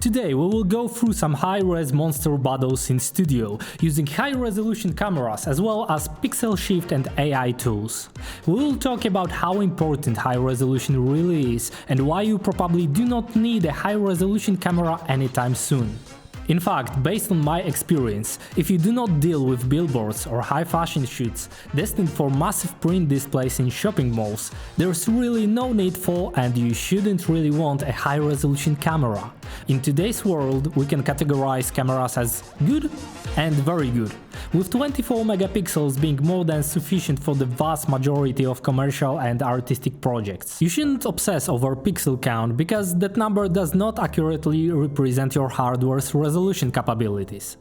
Today we will go through some high-res monster battles in studio, using high-resolution cameras as well as pixel shift and AI tools. We will talk about how important high-resolution really is and why you probably do not need a high-resolution camera anytime soon. In fact, based on my experience, if you do not deal with billboards or high fashion shoots destined for massive print displays in shopping malls, there's really no need for and you shouldn't really want a high-resolution camera. In today's world, we can categorize cameras as good and very good, with 24 megapixels being more than sufficient for the vast majority of commercial and artistic projects. You shouldn't obsess over pixel count because that number does not accurately represent your hardware's resolution capabilities.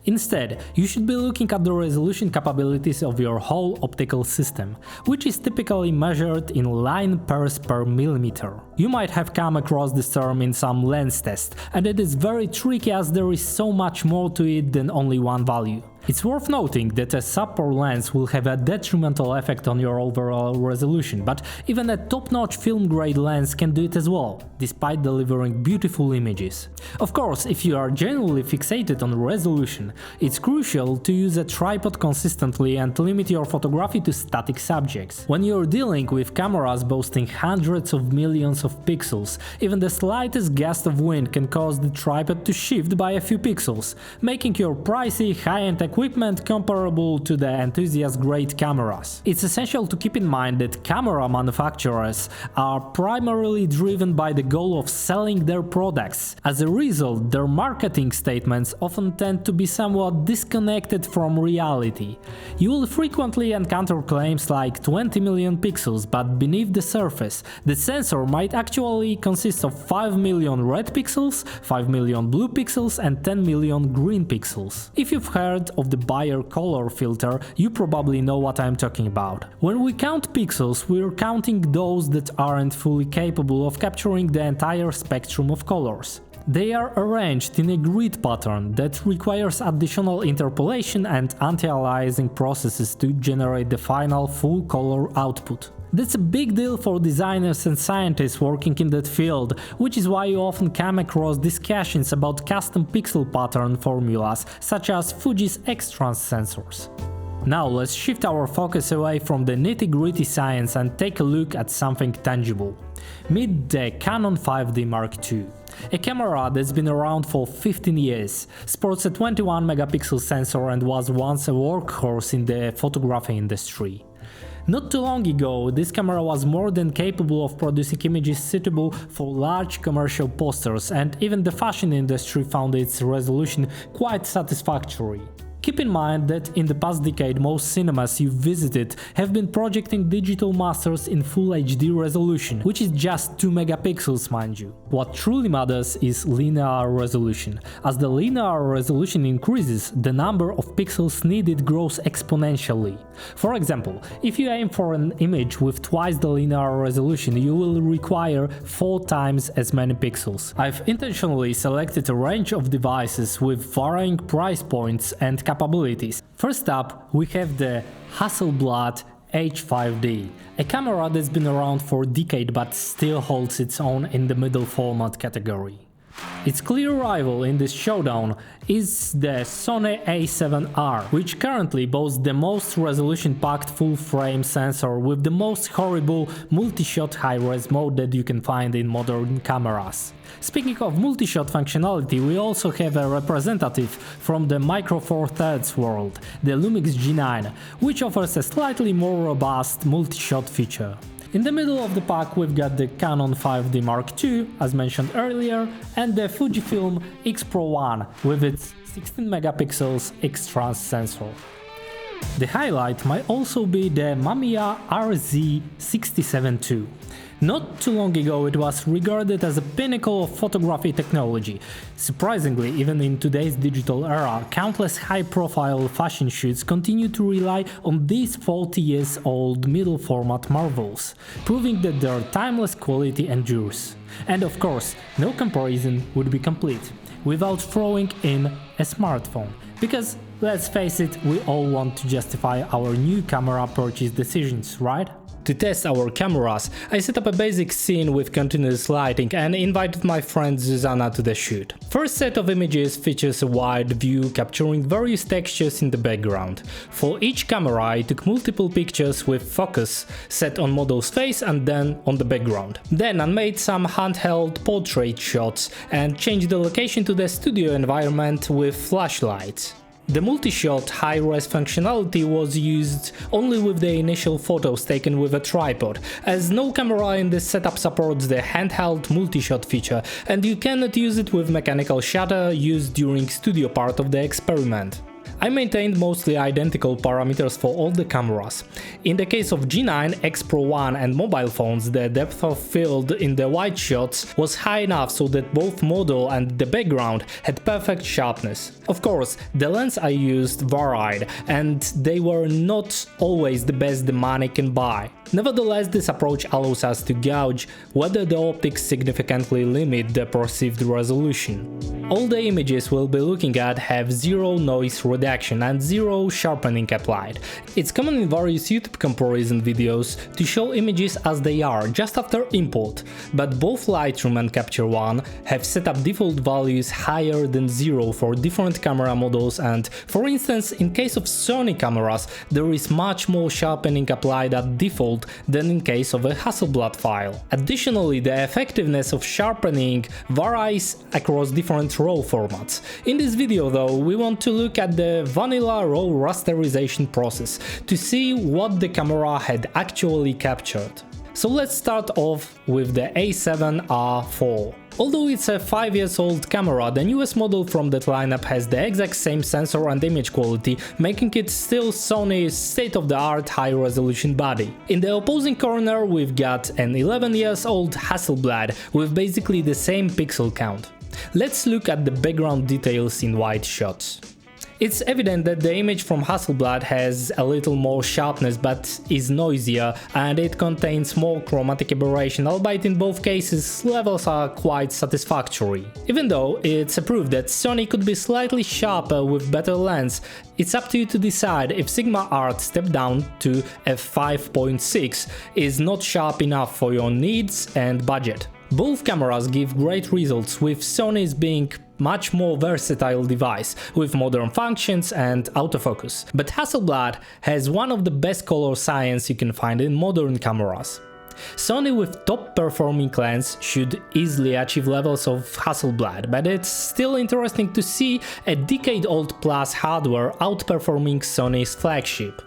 Instead, you should be looking at the resolution capabilities of your whole optical system, which is typically measured in line pairs per millimeter. You might have come across this term in some lens test, and it is very tricky as there is so much more to it than only one value. It's worth noting that a subpar lens will have a detrimental effect on your overall resolution, but even a top-notch film-grade lens can do it as well, despite delivering beautiful images. Of course, if you are genuinely fixated on resolution, it's crucial to use a tripod consistently and limit your photography to static subjects. When you're dealing with cameras boasting hundreds of millions of pixels, even the slightest gust of wind can cause the tripod to shift by a few pixels, making your pricey, high-end equipment comparable to the enthusiast-grade cameras. It's essential to keep in mind that camera manufacturers are primarily driven by the goal of selling their products. As a result, their marketing statements often tend to be somewhat disconnected from reality. You will frequently encounter claims like 20 million pixels, but beneath the surface, the sensor might actually consist of 5 million red pixels, 5 million blue pixels and 10 million green pixels. If you've heard of the Bayer color filter, you probably know what I'm talking about. When we count pixels, we're counting those that aren't fully capable of capturing the entire spectrum of colors. They are arranged in a grid pattern that requires additional interpolation and anti-aliasing processes to generate the final full color output. That's a big deal for designers and scientists working in that field, which is why you often come across discussions about custom pixel pattern formulas such as Fuji's X-trans sensors. Now let's shift our focus away from the nitty-gritty science and take a look at something tangible. Meet the Canon5D Mark II. A camera that's been around for 15 years, sports a 21 megapixel sensor and was once a workhorse in the photography industry. Not too long ago, this camera was more than capable of producing images suitable for large commercial posters, and even the fashion industry found its resolution quite satisfactory. Keep in mind that in the past decade most cinemas you visited have been projecting digital masters in Full HD resolution, which is just 2 megapixels mind you. What truly matters is linear resolution. As the linear resolution increases, the number of pixels needed grows exponentially. For example, if you aim for an image with twice the linear resolution, you will require 4 times as many pixels. I've intentionally selected a range of devices with varying price points and capabilities. First up, we have the Hasselblad H5D, a camera that's been around for a decade but still holds its own in the middle format category. Its clear rival in this showdown is the Sony A7R, which currently boasts the most resolution-packed full-frame sensor with the most horrible multi-shot high-res mode that you can find in modern cameras. Speaking of multi-shot functionality, we also have a representative from the Micro Four Thirds world, the Lumix G9, which offers a slightly more robust multi-shot feature. In the middle of the pack we've got the Canon5D Mark II, as mentioned earlier, and the Fujifilm X-Pro1 with its 16 megapixels X-trans sensor. The highlight might also be the Mamiya RZ67 II. Not too long ago it was regarded as a pinnacle of photography technology. Surprisingly, even in today's digital era, countless high-profile fashion shoots continue to rely on these 40-year-old middle-format marvels, proving that their timeless quality endures. And of course, no comparison would be complete without throwing in a smartphone, because let's face it, we all want to justify our new camera purchase decisions, right? To test our cameras, I set up a basic scene with continuous lighting and invited my friend Zuzana to the shoot. First set of images features a wide view capturing various textures in the background. For each camera I took multiple pictures with focus set on model's face and then on the background. Then I made some handheld portrait shots and changed the location to the studio environment with flashlights. The multi-shot high-res functionality was used only with the initial photos taken with a tripod, as no camera in this setup supports the handheld multi-shot feature and you cannot use it with mechanical shutter used during studio part of the experiment. I maintained mostly identical parameters for all the cameras. In the case of G9, X-Pro1 and mobile phones, the depth of field in the wide shots was high enough so that both model and the background had perfect sharpness. Of course, the lens I used varied, and they were not always the best the money can buy. Nevertheless, this approach allows us to gauge whether the optics significantly limit the perceived resolution. All the images we'll be looking at have zero noise reduction and zero sharpening applied. It's common in various YouTube comparison videos to show images as they are just after import, but both Lightroom and Capture One have set up default values higher than 0 for different camera models, and for instance, in case of Sony cameras, there is much more sharpening applied at default than in case of a Hasselblad file. Additionally, the effectiveness of sharpening varies across different RAW formats. In this video though, we want to look at the vanilla RAW rasterization process to see what the camera had actually captured. So let's start off with the A7RIV. Although it's a 5 years old camera, the newest model from that lineup has the exact same sensor and image quality, making it still Sony's state-of-the-art high-resolution body. In the opposing corner we've got an 11 years old Hasselblad with basically the same pixel count. Let's look at the background details in wide shots. It's evident that the image from Hasselblad has a little more sharpness but is noisier, and it contains more chromatic aberration, albeit in both cases levels are quite satisfactory. Even though it's a proof that Sony could be slightly sharper with better lens, it's up to you to decide if Sigma Art step down to f5.6 is not sharp enough for your needs and budget. Both cameras give great results, with Sony's being much more versatile device with modern functions and autofocus, but Hasselblad has one of the best color science you can find in modern cameras. Sony with top performing lens should easily achieve levels of Hasselblad, but it's still interesting to see a decade-old plus hardware outperforming Sony's flagship.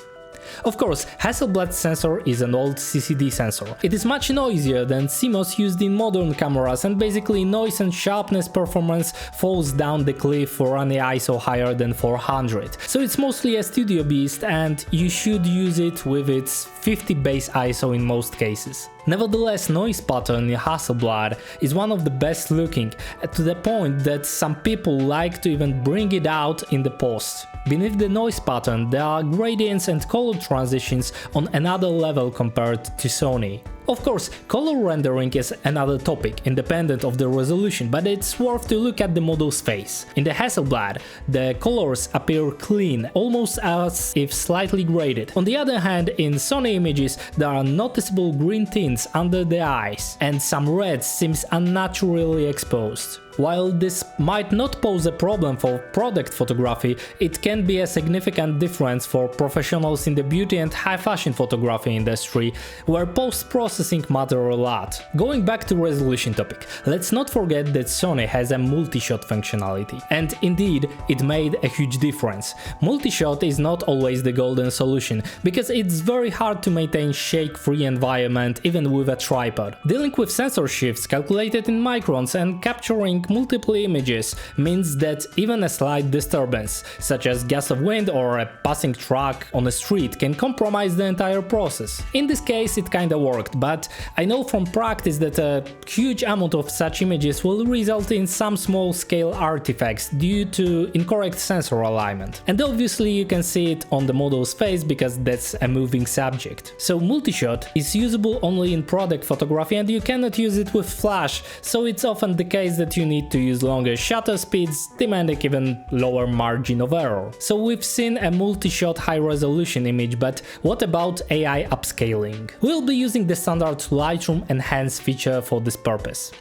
Of course, Hasselblad's sensor is an old CCD sensor. It is much noisier than CMOS used in modern cameras, and basically noise and sharpness performance falls down the cliff for any ISO higher than 400. So it's mostly a studio beast and you should use it with its 50 base ISO in most cases. Nevertheless, noise pattern in Hasselblad is one of the best looking, to the point that some people like to even bring it out in the post. Beneath the noise pattern there are gradients and color transitions on another level compared to Sony. Of course, color rendering is another topic, independent of the resolution, but it's worth to look at the model's face. In the Hasselblad, the colors appear clean, almost as if slightly graded. On the other hand, in Sony images there are noticeable green tints under the eyes, and some red seems unnaturally exposed. While this might not pose a problem for product photography, it can be a significant difference for professionals in the beauty and high fashion photography industry, where post-processing matter a lot. Going back to resolution topic, let's not forget that Sony has a multi-shot functionality, and indeed it made a huge difference. Multi-shot is not always the golden solution, because it's very hard to maintain shake-free environment even with a tripod. Dealing with sensor shifts calculated in microns and capturing multiple images means that even a slight disturbance, such as gust of wind or a passing truck on a street, can compromise the entire process. In this case it kinda worked, but I know from practice that a huge amount of such images will result in some small scale artifacts due to incorrect sensor alignment. And obviously you can see it on the model's face because that's a moving subject. So multi-shot is usable only in product photography and you cannot use it with flash, so it's often the case that you need need to use longer shutter speeds, demanding even lower margin of error. So we've seen a multi-shot high-resolution image, but what about AI upscaling? We'll be using the standard Lightroom Enhance feature for this purpose.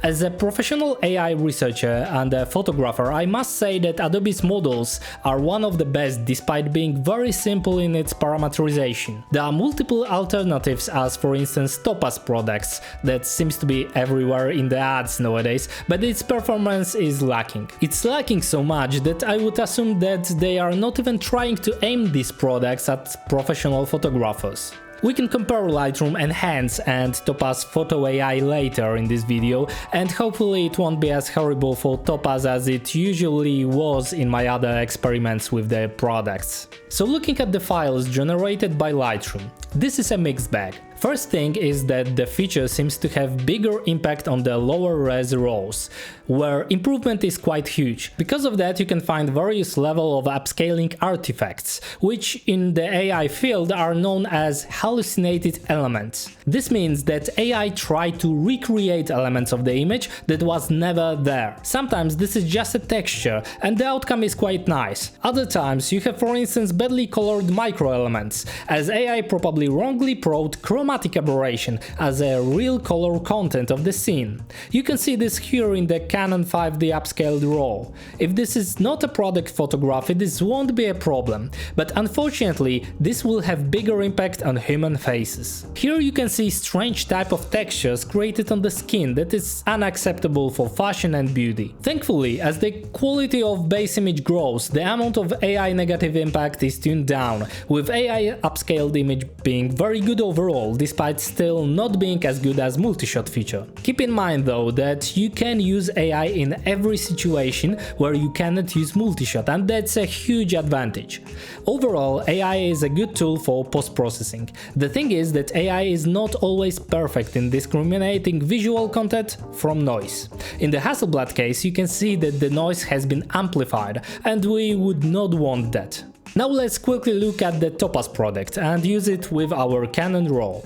As a professional AI researcher and a photographer, I must say that Adobe's models are one of the best despite being very simple in its parameterization. There are multiple alternatives, as for instance Topaz products that seems to be everywhere in the ads nowadays, but its performance is lacking. It's lacking so much that I would assume that they are not even trying to aim these products at professional photographers. We can compare Lightroom Enhance and Topaz Photo AI later in this video, and hopefully it won't be as horrible for Topaz as it usually was in my other experiments with their products. So looking at the files generated by Lightroom, this is a mixed bag. First thing is that the feature seems to have bigger impact on the lower res RAWs, where improvement is quite huge. Because of that, you can find various levels of upscaling artifacts, which in the AI field are known as hallucinated elements. This means that AI tried to recreate elements of the image that was never there. Sometimes this is just a texture and the outcome is quite nice. Other times you have, for instance, badly colored microelements, as AI probably wrongly probed chromatic aberration as a real color content of the scene. You can see this here in the Canon5D upscaled RAW. If this is not a product photography, this won't be a problem, but unfortunately this will have bigger impact on human faces. Here you can see strange type of textures created on the skin that is unacceptable for fashion and beauty. Thankfully, as the quality of base image grows, the amount of AI negative impact is tuned down, with AI upscaled image being very good overall, despite still not being as good as multi-shot feature. Keep in mind though that you can use AI in every situation where you cannot use multi-shot, and that's a huge advantage. Overall, AI is a good tool for post-processing. The thing is that AI is not always perfect in discriminating visual content from noise. In the Hasselblad case, you can see that the noise has been amplified, and we would not want that. Now let's quickly look at the Topaz product and use it with our Canon RAW.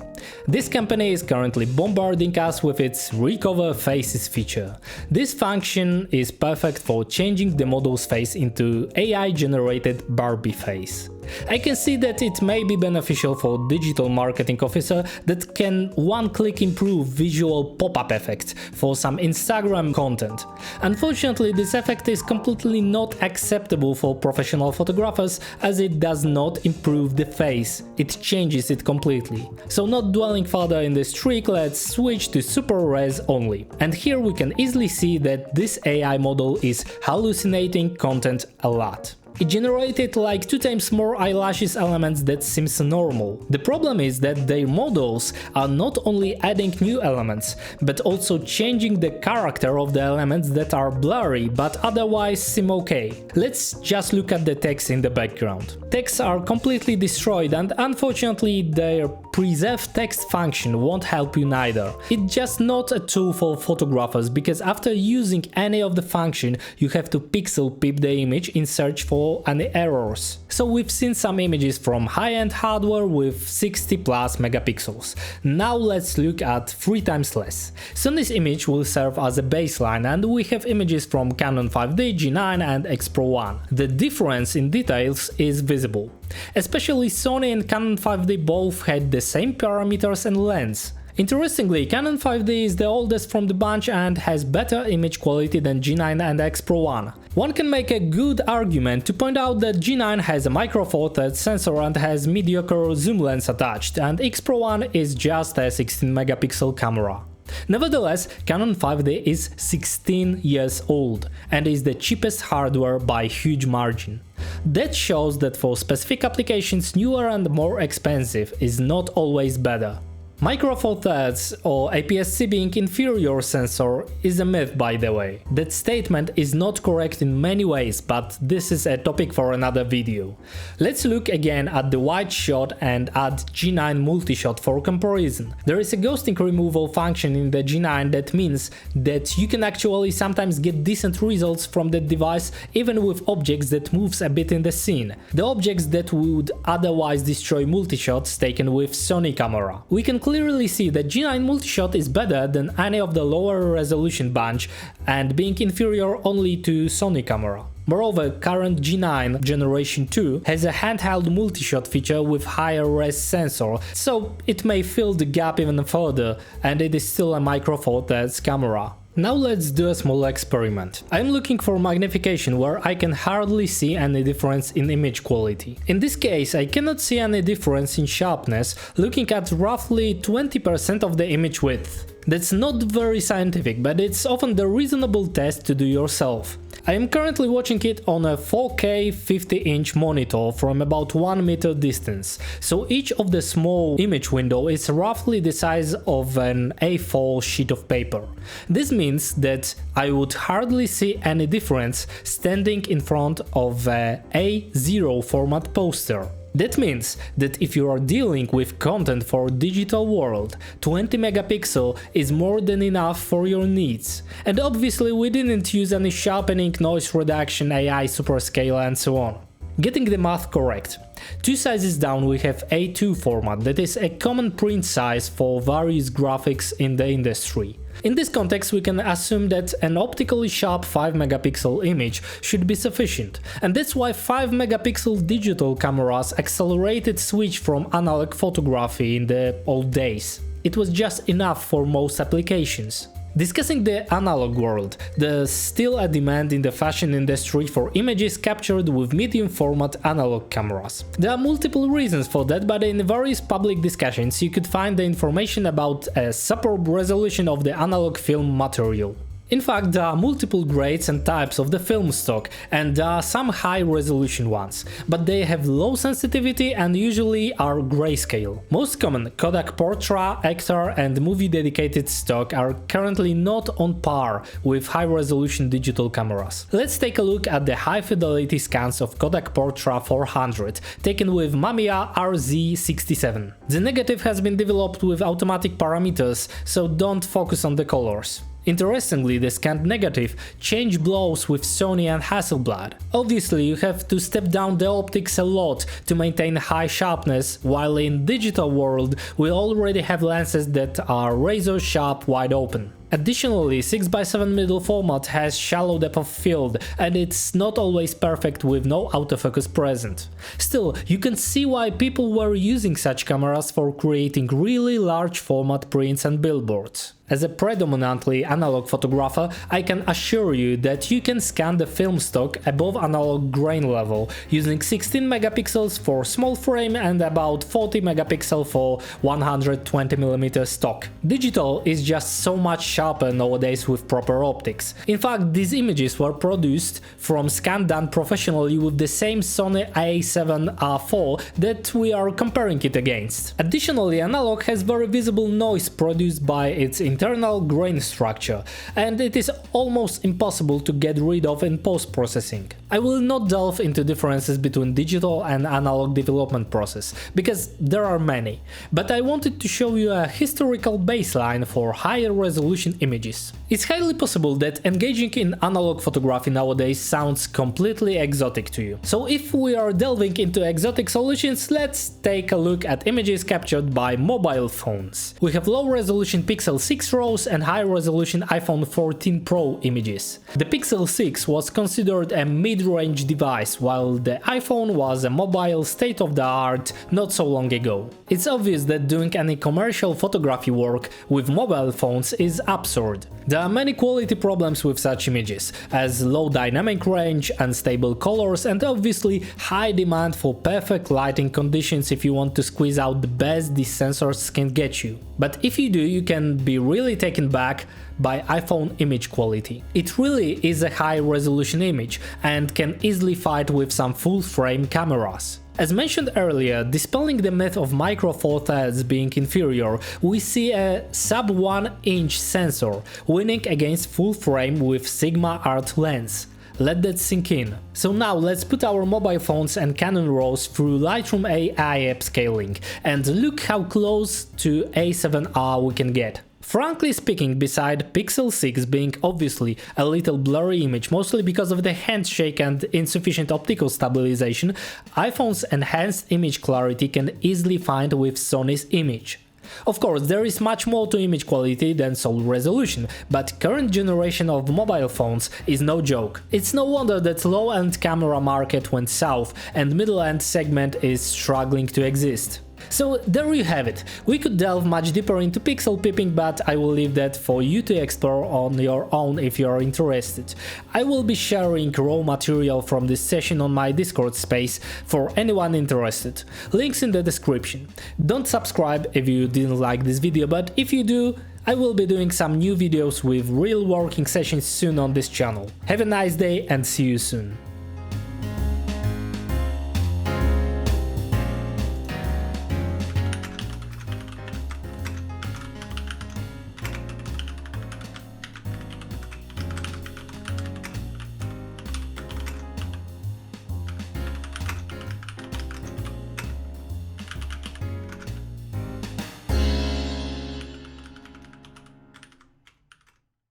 This company is currently bombarding us with its Recover Faces feature. This function is perfect for changing the model's face into AI-generated Barbie face. I can see that it may be beneficial for digital marketing officer that can one-click improve visual pop-up effect for some Instagram content. Unfortunately, this effect is completely not acceptable for professional photographers, as it does not improve the face, it changes it completely. So not dwelling further in this trick, let's switch to super res only. And here we can easily see that this AI model is hallucinating content a lot. It generated like 2 times more eyelashes elements that seems normal. The problem is that their models are not only adding new elements, but also changing the character of the elements that are blurry but otherwise seem okay. Let's just look at the text in the background. Texts are completely destroyed, and unfortunately their preserve text function won't help you neither. It's just not a tool for photographers, because after using any of the function you have to pixel peep the image in search for any errors. So we've seen some images from high-end hardware with 60 plus megapixels. Now let's look at 3 times less. Sony's image will serve as a baseline, and we have images from Canon5D, G9 and X-Pro1. The difference in details is visible. Especially Sony and Canon5D both had the same parameters and lens. Interestingly, Canon5D is the oldest from the bunch and has better image quality than G9 and X-Pro1. One can make a good argument to point out that G9 has a micro four thirds sensor and has mediocre zoom lens attached, and X-Pro1 is just a 16 megapixel camera. Nevertheless, Canon5D is 16 years old and is the cheapest hardware by huge margin. That shows that for specific applications, newer and more expensive is not always better. Micro Four Thirds or APS-C being inferior sensor is a myth, by the way. That statement is not correct in many ways, but this is a topic for another video. Let's look again at the wide shot and add G9 multi-shot for comparison. There is a ghosting removal function in the G9 that means that you can actually sometimes get decent results from the device even with objects that moves a bit in the scene. The objects that would otherwise destroy multi-shots taken with Sony camera. We can clearly see that G9 multishot is better than any of the lower resolution bunch and being inferior only to Sony camera. Moreover, current G9 Generation 2 has a handheld multishot feature with higher res sensor, so it may fill the gap even further, and it is still a micro four thirds camera. Now let's do a small experiment. I'm looking for magnification where I can hardly see any difference in image quality. In this case, I cannot see any difference in sharpness, looking at roughly 20% of the image width. That's not very scientific, but it's often the reasonable test to do yourself. I am currently watching it on a 4K 50-inch monitor from about 1 meter distance, so each of the small image window is roughly the size of an A4 sheet of paper. This means that I would hardly see any difference standing in front of a A0 format poster. That means that if you are dealing with content for digital world, 20 megapixel is more than enough for your needs. And obviously we didn't use any sharpening, noise reduction, AI superscale and so on. Getting the math correct. Two sizes down we have A2 format, that is a common print size for various graphics in the industry. In this context, we can assume that an optically sharp 5 megapixel image should be sufficient, and that's why 5 megapixel digital cameras accelerated switch from analog photography in the old days. It was just enough for most applications. Discussing the analog world, there's still a demand in the fashion industry for images captured with medium format analog cameras. There are multiple reasons for that, but in various public discussions you could find the information about a superb resolution of the analog film material. In fact, there are multiple grades and types of the film stock, and there are some high-resolution ones, but they have low sensitivity and usually are grayscale. Most common Kodak Portra, Actor and movie-dedicated stock are currently not on par with high-resolution digital cameras. Let's take a look at the high-fidelity scans of Kodak Portra 400, taken with Mamiya RZ67. The negative has been developed with automatic parameters, so don't focus on the colors. Interestingly, the scanned negative change blows with Sony and Hasselblad. Obviously, you have to step down the optics a lot to maintain high sharpness, while in digital world we already have lenses that are razor sharp wide open. Additionally, 6x7 middle format has shallow depth of field, and it's not always perfect with no autofocus present. Still, you can see why people were using such cameras for creating really large format prints and billboards. As a predominantly analog photographer, I can assure you that you can scan the film stock above analog grain level, using 16 megapixels for small frame and about 40 megapixel for 120mm stock. Digital is just so much sharper nowadays with proper optics. In fact, these images were produced from scan done professionally with the same Sony A7RIV that we are comparing it against. Additionally, analog has very visible noise produced by its internal grain structure, and it is almost impossible to get rid of in post-processing. I will not delve into differences between digital and analog development process, because there are many, but I wanted to show you a historical baseline for higher resolution images. It's highly possible that engaging in analog photography nowadays sounds completely exotic to you. So if we are delving into exotic solutions, let's take a look at images captured by mobile phones. We have low resolution Pixel 6 RAWs and high resolution iPhone 14 Pro images. The Pixel 6 was considered a mid-range device, while the iPhone was a mobile state-of-the-art not so long ago. It's obvious that doing any commercial photography work with mobile phones is absurd. There are many quality problems with such images, as low dynamic range, unstable colors, and obviously high demand for perfect lighting conditions if you want to squeeze out the best these sensors can get you. But if you do, you can be really taken back by iPhone image quality. It really is a high resolution image and can easily fight with some full frame cameras. As mentioned earlier, dispelling the myth of micro four thirds being inferior, we see a sub 1 inch sensor winning against full frame with Sigma art lens. Let that sink in. So now let's put our mobile phones and Canon RAWs through Lightroom AI-upscaling and look how close to A7R we can get. Frankly speaking, beside Pixel 6 being obviously a little blurry image, mostly because of the handshake and insufficient optical stabilization, iPhone's enhanced image clarity can easily find with Sony's image. Of course, there is much more to image quality than sole resolution, but current generation of mobile phones is no joke. It's no wonder that low-end camera market went south and middle-end segment is struggling to exist. So there you have it. We could delve much deeper into pixel peeping, but I will leave that for you to explore on your own if you are interested. I will be sharing raw material from this session on my Discord space for anyone interested. Links in the description. Don't subscribe if you didn't like this video, but if you do, I will be doing some new videos with real working sessions soon on this channel. Have a nice day and see you soon.